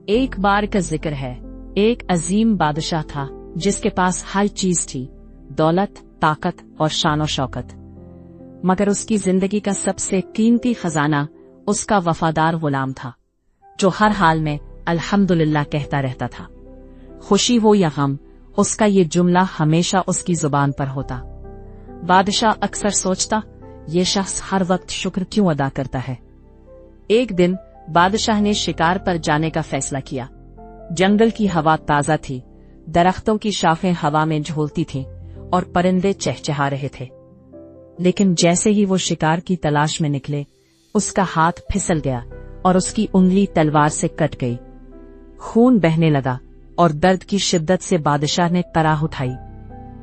एक बार का जिक्र है, एक अजीम बादशाह था जिसके पास हर चीज थी, दौलत, ताकत और शान शौकत। मगर उसकी जिंदगी का सबसे कीमती खजाना उसका वफादार गुलाम था, जो हर हाल में अल्हम्दुलिल्लाह कहता रहता था। खुशी हो या गम, उसका ये जुमला हमेशा उसकी जुबान पर होता। बादशाह अक्सर सोचता, ये शख्स हर वक्त शुक्र क्यों अदा करता है। एक दिन बादशाह ने शिकार पर जाने का फैसला किया। जंगल की हवा ताजा थी, दरख्तों की शाखें हवा में झूलती थीं और परिंदे चहचहा रहे थे। लेकिन जैसे ही वो शिकार की तलाश में निकले, उसका हाथ फिसल गया और उसकी उंगली तलवार से कट गई। खून बहने लगा और दर्द की शिद्दत से बादशाह ने कराह उठाई।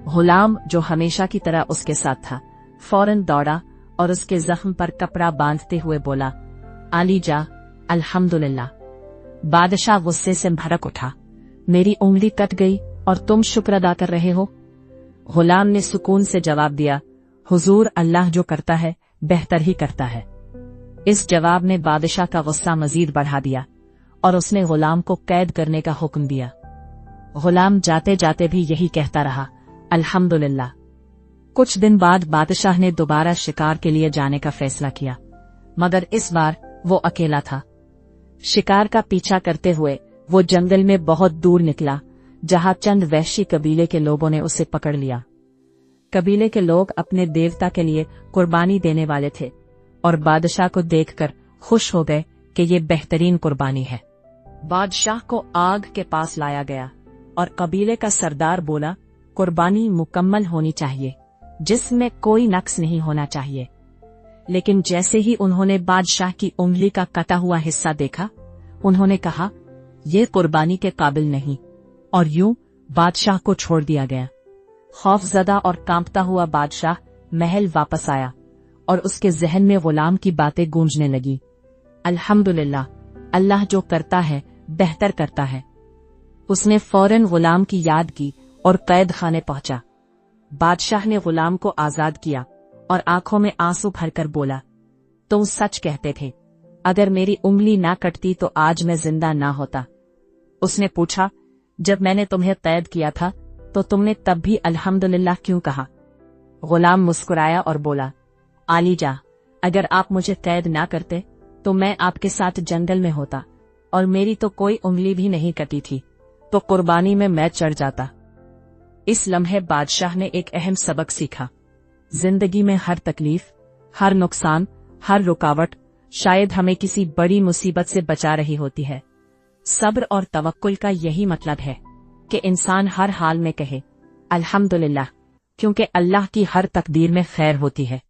गुलाम, जो हमेशा की तरह उसके साथ था, फौरन दौड़ा और उसके जख्म पर कपड़ा बांधते हुए बोला, आली जा, अल्हम्दुलिल्लाह। बादशाह गुस्से से भड़क उठा, मेरी उंगली कट गई और तुम शुक्र अदा कर रहे हो। गुलाम ने सुकून से जवाब दिया, हुजूर, अल्लाह जो करता है बेहतर ही करता है। इस जवाब ने बादशाह का गुस्सा मजीद बढ़ा दिया और उसने गुलाम को कैद करने का हुक्म दिया। गुलाम जाते जाते भी यही कहता रहा, अल्हम्दुलिल्लाह। कुछ दिन बाद बादशाह ने दोबारा शिकार के लिए जाने का फैसला किया, मगर इस बार वो अकेला था। शिकार का पीछा करते हुए वो जंगल में बहुत दूर निकला, जहां चंद वैश्य कबीले के लोगों ने उसे पकड़ लिया। कबीले के लोग अपने देवता के लिए कुर्बानी देने वाले थे और बादशाह को देखकर खुश हो गए कि ये बेहतरीन कुर्बानी है। बादशाह को आग के पास लाया गया और कबीले का सरदार बोला, कुर्बानी मुकम्मल होनी चाहिए, जिसमें कोई नक्स नहीं होना चाहिए। लेकिन जैसे ही उन्होंने बादशाह की उंगली का कटा हुआ हिस्सा देखा, उन्होंने कहा, ये कुर्बानी के काबिल नहीं, और यूं बादशाह को छोड़ दिया गया। खौफजदा और कांपता हुआ बादशाह महल वापस आया और उसके जहन में गुलाम की बातें गूंजने लगी, अल्हम्दुलिल्लाह, अल्लाह जो करता है बेहतर करता है। उसने फौरन गुलाम की याद की और कैद खाने पहुंचा। बादशाह ने गुलाम को आजाद किया और आंखों में आंसू भरकर बोला, तुम सच कहते थे, अगर मेरी उंगली ना कटती तो आज मैं जिंदा ना होता। उसने पूछा, जब मैंने तुम्हें कैद किया था तो तुमने तब भी अल्हम्दुलिल्लाह क्यों कहा। गुलाम मुस्कुराया और बोला, आली जा, अगर आप मुझे कैद ना करते तो मैं आपके साथ जंगल में होता और मेरी तो कोई उंगली भी नहीं कटी थी, तो कुर्बानी में मैं चढ़ जाता। इस लम्हे बादशाह ने एक अहम सबक सीखा। जिंदगी में हर तकलीफ, हर नुकसान, हर रुकावट शायद हमें किसी बड़ी मुसीबत से बचा रही होती है। सब्र और तवक्कुल का यही मतलब है कि इंसान हर हाल में कहे, अल्हम्दुलिल्लाह, क्योंकि अल्लाह की हर तकदीर में खैर होती है।